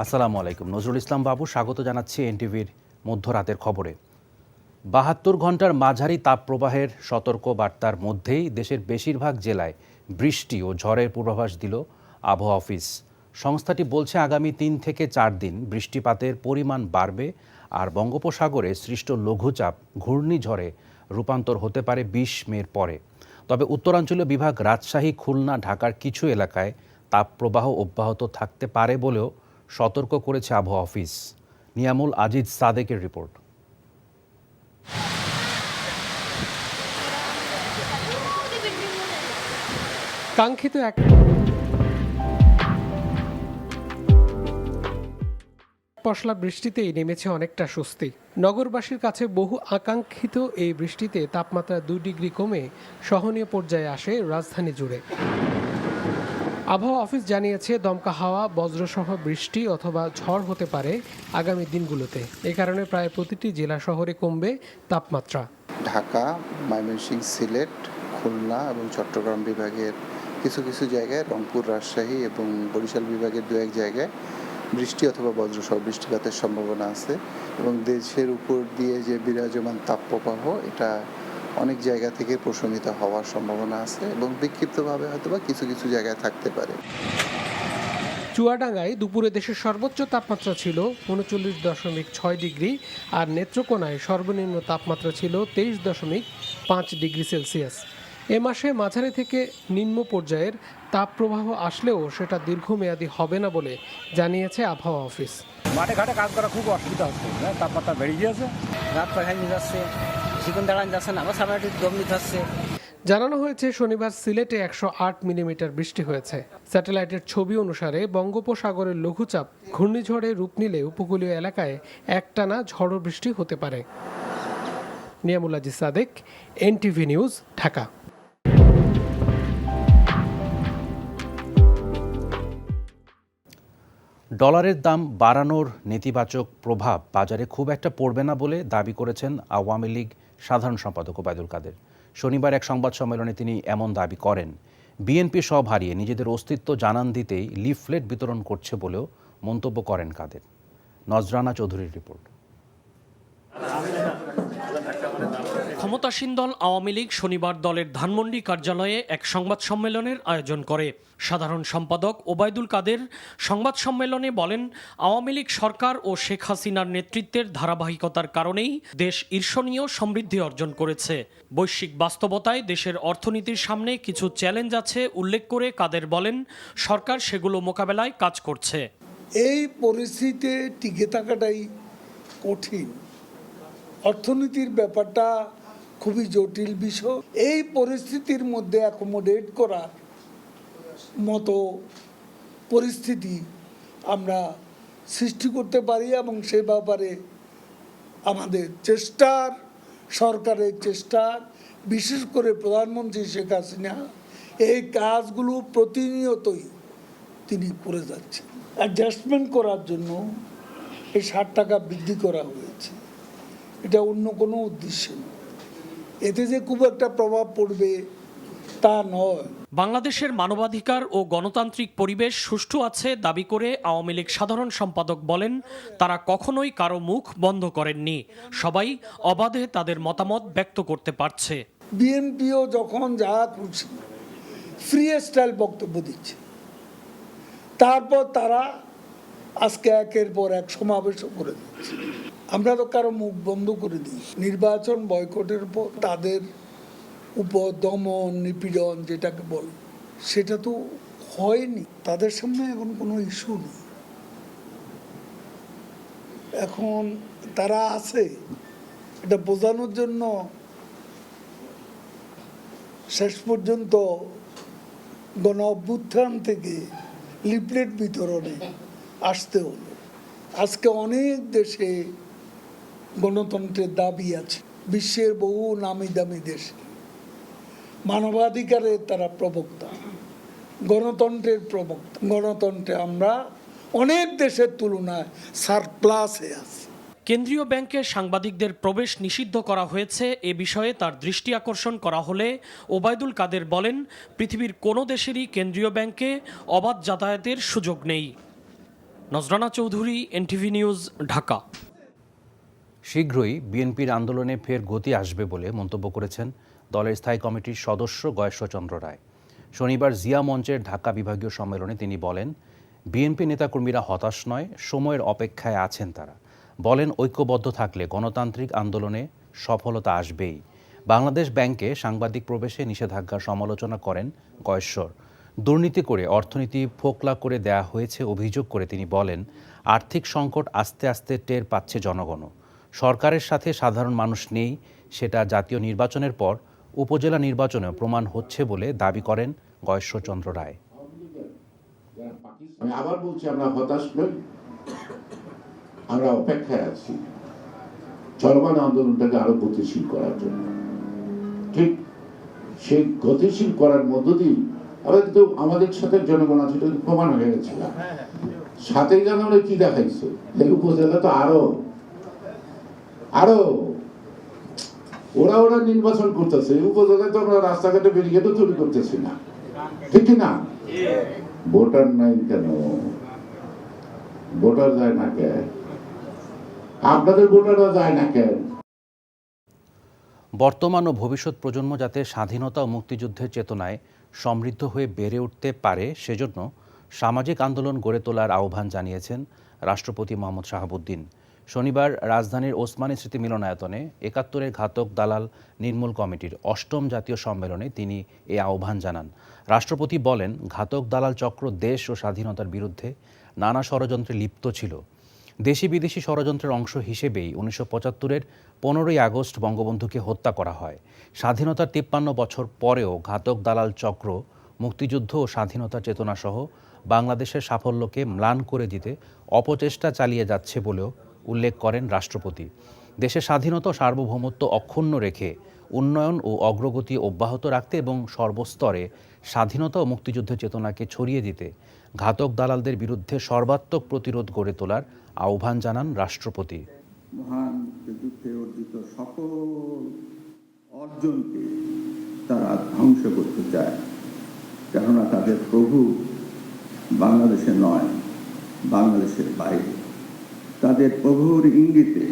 আসসালামু আলাইকুম। নজরুল ইসলাম বাবু স্বাগত জানাচ্ছি এনটিভির মধ্যরাতের খবরে। ৭২ ঘন্টার মাঝারি তাপপ্রবাহের সতর্ক বার্তার মধ্যেই দেশের বেশিরভাগ জেলায় বৃষ্টি ও ঝড়ের পূর্বাভাস দিল আবহাওয়া অফিস। সংস্থাটি বলছে আগামী ৩ থেকে ৪ দিন বৃষ্টিপাতের পরিমাণ বাড়বে আর বঙ্গোপসাগরে সৃষ্ট লঘুচাপ ঘূর্ণিঝড়ে রূপান্তর হতে পারে ২০ মের পরে। তবে উত্তরাঞ্চলীয় বিভাগ রাজশাহী, খুলনা, ঢাকার কিছু এলাকায় তাপপ্রবাহ অব্যাহত থাকতে পারে বলেও সতর্ক করেছে আবহাওয়া অফিস। নিয়ামুল আজিজ সাদেকের রিপোর্ট। কাঙ্ক্ষিত এক পশলা বৃষ্টিতেই নেমেছে অনেকটা স্বস্তি। নগরবাসীর কাছে বহু আকাঙ্ক্ষিত এই বৃষ্টিতে তাপমাত্রা ২ ডিগ্রি কমে সহনীয় পর্যায়ে আসে রাজধানী জুড়ে। আবহাওয়া অফিস জানিয়েছে দমকা হাওয়া, বজ্রসহ বৃষ্টি অথবা ঝড় হতে পারে আগামী দিনগুলোতে। এ কারণে প্রায় প্রতিটি জেলা শহরে কমবে তাপমাত্রা। ঢাকা, ময়মনসিংহ, সিলেট, খুলনা এবং চট্টগ্রাম বিভাগের কিছু কিছু জায়গায়, রংপুর, রাজশাহী এবং বরিশাল বিভাগের ২-১ জায়গায় বৃষ্টি অথবা বজ্রসহ বৃষ্টিপাতের সম্ভাবনা আছে এবং দেশের উপর দিয়ে যে বিরাজমান তাপপ্রবাহ এটা অনেক জায়গা থেকে প্রশমিত হওয়ার সম্ভাবনা আছে এবং বিক্ষিপ্তভাবে হয়তোবা কিছু কিছু জায়গায় থাকতে পারে। চুয়াডাঙ্গায় দুপুরে দেশের সর্বোচ্চ তাপমাত্রা ছিল ৩৯.৬ ডিগ্রি আর নেত্রকোনায় সর্বনিম্ন তাপমাত্রা ছিল ২৩.৫ ডিগ্রি সেলসিয়াস। এ মাসে মাঝারি থেকে নিম্ন পর্যায়ের তাপপ্রবাহ আসলেও সেটা দীর্ঘমেয়াদী হবে না বলে জানিয়েছে আবহাওয়া অফিস। মাঠে ঘাটে কাজ করা খুব অসুবিধা হচ্ছে, তাপমাত্রা বেড়ে গিয়েছে, রাত পাখানি যাচ্ছে, জীবন দাঁড়ান যাচ্ছে না, আবার সামনে দম নিতে হচ্ছে। জানানো হয়েছে শনিবার সিলেটে ১০৮ মিলিমিটার বৃষ্টি হয়েছে। স্যাটেলাইটের ছবি অনুসারে বঙ্গোপসাগরের লঘুচাপ ঘূর্ণিঝড়ে রূপ নিলে উপকূলীয় এলাকায় একটানা ঝড়ো বৃষ্টি হতে পারে। Niamul Aziz Sadek, NTV news, Dhaka. ডলারের দাম বাড়ানোর নেতিবাচক প্রভাব বাজারে খুব একটা পড়বে না বলে দাবি করেছেন আওয়ামী লীগ সাধারণ সম্পাদক ওবায়দুল কাদের। শনিবার এক সংবাদ সম্মেলনে তিনি এমন দাবি করেন। বিএনপি সব হারিয়ে নিজেদের অস্তিত্ব জানান দিতেই লিফলেট বিতরণ করছে বলেও মন্তব্য করেন কাদের। নজরানা চৌধুরীর রিপোর্ট। ক্ষমতাসীন দল আওয়ামী লীগ শনিবার দলের ধানমন্ডি কার্যালয়ে এক সংবাদ সম্মেলনের আয়োজন করে। সাধারণ সম্পাদক ওবায়দুল কাদের সংবাদ সম্মেলনে বলেন, আওয়ামী লীগ সরকার ও শেখ হাসিনার নেতৃত্বের ধারাবাহিকতার কারণেই দেশ ঈর্ষণীয় সমৃদ্ধি অর্জন করেছে। বৈশ্বিক বাস্তবতায় দেশের অর্থনীতির সামনে কিছু চ্যালেঞ্জ আছে উল্লেখ করে কাদের বলেন, সরকার সেগুলো মোকাবেলায় কাজ করছে। এই পরিস্থিতিতে টিকে থাকাটাই কঠিন। অর্থনীতির ব্যাপারটা খুবই জটিল বিষয়। এই পরিস্থিতির মধ্যে অ্যাকোমোডেট করার মতো পরিস্থিতি আমরা সৃষ্টি করতে পারি এবং সে ব্যাপারে আমাদের চেষ্টার, সরকারের চেষ্টার, বিশেষ করে প্রধানমন্ত্রী শেখ হাসিনা এই কাজগুলো প্রতিনিয়তই তিনি করে যাচ্ছেন। অ্যাডজাস্টমেন্ট করার জন্য এই ৬০ টাকা বৃদ্ধি করা হয়েছে, এটা অন্য কোনো উদ্দেশ্য নয়। এতে যে খুব একটা প্রভাব পড়বে তা নয়। বাংলাদেশের মানবাধিকার ও গণতান্ত্রিক পরিবেশ সুষ্ঠু আছে দাবি করে আওয়ামী লীগ সাধারণ সম্পাদক বলেন, তারা কখনোই কারো মুখ বন্ধ করেননি, সবাই অবাধে তাদের মতামত ব্যক্ত করতে পারছে। বিএনপিও যখন যা খুশি ফ্রি স্টাইল বক্তব্য দিচ্ছে, তারপর তারা আজকে একের পর এক সমাবেশও করে দিচ্ছে। আমরা তো কারো মুখ বন্ধ করে দিই। নির্বাচন বয়কটের উপর তাদের উপর দমন নিপীড়ন যেটাকে বলে, সেটা তো হয়নি। তাদের সামনে এখন কোনো ইস্যু নেই। এখন তারা আছে এটা বোঝানোর জন্য শেষ পর্যন্ত গণ অভ্যুত্থান থেকে লিফলেট বিতরণে আসতে হলো। আজকে অনেক দেশে গণতন্ত্রের দাবি আছে, বিশ্বের বহু নামি দামি দেশে মানবাধিকারের তারা প্রবক্তা, গণতন্ত্রের প্রবক্তা। গণতন্ত্রে আমরা অনেক দেশের তুলনায় সারপ্লাসে আছি। কেন্দ্রীয় ব্যাংকে সাংবাদিকদের প্রবেশ নিষিদ্ধ করা হয়েছে এ বিষয়ে তার দৃষ্টি আকর্ষণ করা হলে ওবায়দুল কাদের বলেন, পৃথিবীর কোনো দেশেরই কেন্দ্রীয় ব্যাংকে অবাধ যাতায়াতের সুযোগ নেই। নজরানা চৌধুরী, এনটিভি নিউজ, ঢাকা। শীঘ্রই বিএনপির আন্দোলনে ফের গতি আসবে বলে মন্তব্য করেছেন দলের স্থায়ী কমিটির সদস্য গয়েশ্বরচন্দ্র রায়। শনিবার জিয়া মঞ্চের ঢাকা বিভাগীয় সম্মেলনে তিনি বলেন, বিএনপি নেতাকর্মীরা হতাশ নয়, সময়ের অপেক্ষায় আছেন তারা। বলেন, ঐক্যবদ্ধ থাকলে গণতান্ত্রিক আন্দোলনে সফলতা আসবেই। বাংলাদেশ ব্যাংকে সাংবাদিক প্রবেশে নিষেধাজ্ঞার সমালোচনা করেন গয়েশ্বর। দুর্নীতি করে অর্থনীতি ফোকলা করে দেয়া হয়েছে অভিযোগ করে তিনি বলেন, আর্থিক সংকট আস্তে আস্তে টের পাচ্ছে জনগণও। সরকারের সাথে সাধারণ মানুষ নেই, সেটা জাতীয় নির্বাচনের পর উপজেলা নির্বাচনেও প্রমাণ হচ্ছে বলে দাবি করেন গয়েশ্বরচন্দ্র রায়। আমি আবার বলছি, আমরা হতাশ নই, আমরা অপেক্ষায় আছি চলমান আন্দোলনটাকে আরো গতিশীল করার জন্য। ঠিক সেই গতিশীল করার মধ্য দিয়ে আমাদের সাথে জনগণ আছে, এটা প্রমাণ হয়ে গেছিল। 7 জানুয়ারি কি দেখাইছে, এই উপজেলা তো আরো ওরা নির্বাচন করতেছে, উপজেলায় তো আমরা রাস্তাঘাটে ব্যারিকেডও তৈরি করতেছি না, ঠিক না? ভোটার নাই কেন? ভোটার যায় না কেন? আপনাদের ভোটাররা যায় না কেন? বর্তমান ও ভবিষ্যৎ প্রজন্ম যাতে স্বাধীনতা ও মুক্তিযুদ্ধের চেতনায় সমৃদ্ধ হয়ে বেড়ে উঠতে পারে, সেজন্য সামাজিক আন্দোলন গড়ে তোলার আহ্বান জানিয়েছেন রাষ্ট্রপতি মোহাম্মদ শাহাবুদ্দিন। শনিবার রাজধানীর ওসমানী স্মৃতি মিলনায়তনে ৭১-এর ঘাতক দালাল নির্মূল কমিটির ৮ম জাতীয় সম্মেলনে তিনি এই আহ্বান জানান। রাষ্ট্রপতি বলেন, ঘাতক দালাল চক্র দেশ ও স্বাধীনতার বিরুদ্ধে নানা ষড়যন্ত্রে লিপ্ত ছিল। দেশি বিদেশি ষড়যন্ত্রের অংশ হিসেবেই ১৯৭৫-এর ১৫ই আগস্ট বঙ্গবন্ধুকে হত্যা করা হয়। স্বাধীনতার ৫৩ বছর পরেও ঘাতক দালাল চক্র মুক্তিযুদ্ধ ও স্বাধীনতার চেতনাসহ বাংলাদেশের সাফল্যকে ম্লান করে দিতে অপচেষ্টা চালিয়ে যাচ্ছে বলেও উল্লেখ করেন রাষ্ট্রপতি। দেশের স্বাধীনতা ও সার্বভৌমত্ব অক্ষুণ্ণ রেখে উন্নয়ন ও অগ্রগতি অব্যাহত রাখতে এবং সর্বস্তরে স্বাধীনতা ও মুক্তিযুদ্ধের চেতনাকে ছড়িয়ে দিতে ঘাতক দালালদের বিরুদ্ধে সর্বাত্মক প্রতিরোধ গড়ে তোলার আহ্বান জানান রাষ্ট্রপতি। মহান যুদ্ধে অর্জিত সকল অর্জনকে তারা ধ্বংস করতে চায়, কেননা তাদের প্রভু বাংলাদেশে নয়, বাংলাদেশের বাইরে। তাদের প্রভুর ইঙ্গিতে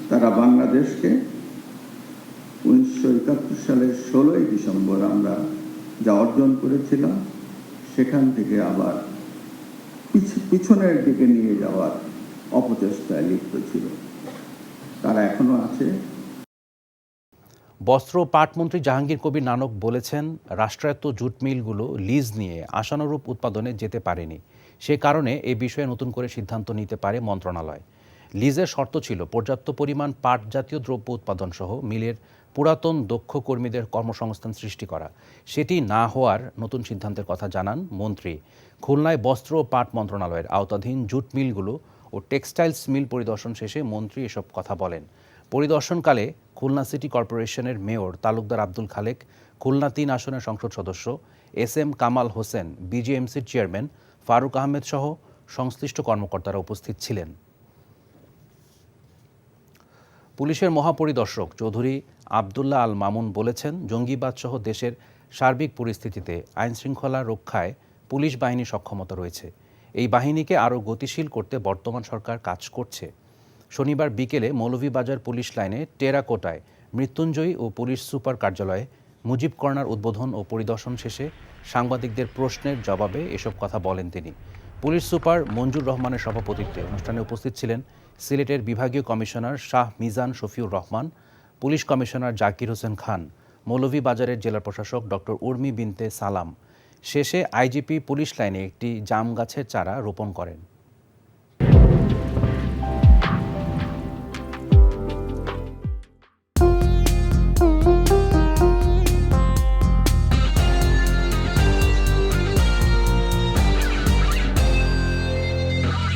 তারা বাংলাদেশকে 1971 সালের 16ই ডিসেম্বর আমরা যা অর্জন করেছিলাম, সেখান থেকে আবার পিছনের দিকে নিয়ে যাওয়ার অপচেষ্টায় লিপ্ত ছিল। তারা এখনো আছে। বস্ত্র ও পাটমন্ত্রী জাহাঙ্গীর কবির নানক বলেছেন, রাষ্ট্রায়ত্ত জুট মিলগুলো লিজ নিয়ে আশানুরূপ উৎপাদনে যেতে পারেনি। সে কারণে এ বিষয়ে নতুন করে সিদ্ধান্ত নিতে পারে মন্ত্রণালয়। লিজের শর্ত ছিল পর্যাপ্ত পরিমাণ পাট জাতীয় দ্রব্য উৎপাদন সহ মিলের পুরাতন দক্ষ কর্মীদের কর্মসংস্থান সৃষ্টি করা। সেটি না হওয়ার নতুন সিদ্ধান্তের কথা জানান মন্ত্রী। খুলনায় বস্ত্র ও পাট মন্ত্রণালয়ের আওতাধীন জুট মিলগুলো ও টেক্সটাইলস মিল পরিদর্শন শেষে মন্ত্রী এসব কথা বলেন। পরিদর্শনকালে খুলনা সিটি কর্পোরেশনের মেয়র তালুকদার আব্দুল খালেক, খুলনা ৩ আসনের সংসদ সদস্য SM কামাল হোসেন, BGMCর চেয়ারম্যান ফারুক আহমেদ সহ সংশ্লিষ্ট কর্মকর্তারা উপস্থিত ছিলেন। পুলিশের মহাপরিদর্শক চৌধুরী আবদুল্লাহ আল মামুন বলেছেন, জঙ্গিবাদ সহ দেশের সার্বিক পরিস্থিতিতে আইনশৃঙ্খলা রক্ষায় পুলিশ বাহিনীর সক্ষমতা রয়েছে। এই বাহিনীকে আরও গতিশীল করতে বর্তমান সরকার কাজ করছে। শনিবার বিকেলে মৌলভীবাজার পুলিশ লাইনে টেরাকোটায় মৃত্যুঞ্জয়ী ও পুলিশ সুপার কার্যালয়ে মুজিব কর্নার উদ্বোধন ও পরিদর্শন শেষে সাংবাদিকদের প্রশ্নের জবাবে এসব কথা বলেন তিনি। পুলিশ সুপার মঞ্জুর রহমানের সভাপতিত্বে অনুষ্ঠানে উপস্থিত ছিলেন সিলেটের বিভাগীয় commissioner Shah Mizan Shafiur Rahman, police commissioner Zakir Hossain Khan, মৌলভীবাজারের জেলা প্রশাসক ডক্টর উর্মি বিনতে সালাম। শেষে আইজিপি পুলিশ লাইনে একটি জাম গাছের চারা রোপণ করেন।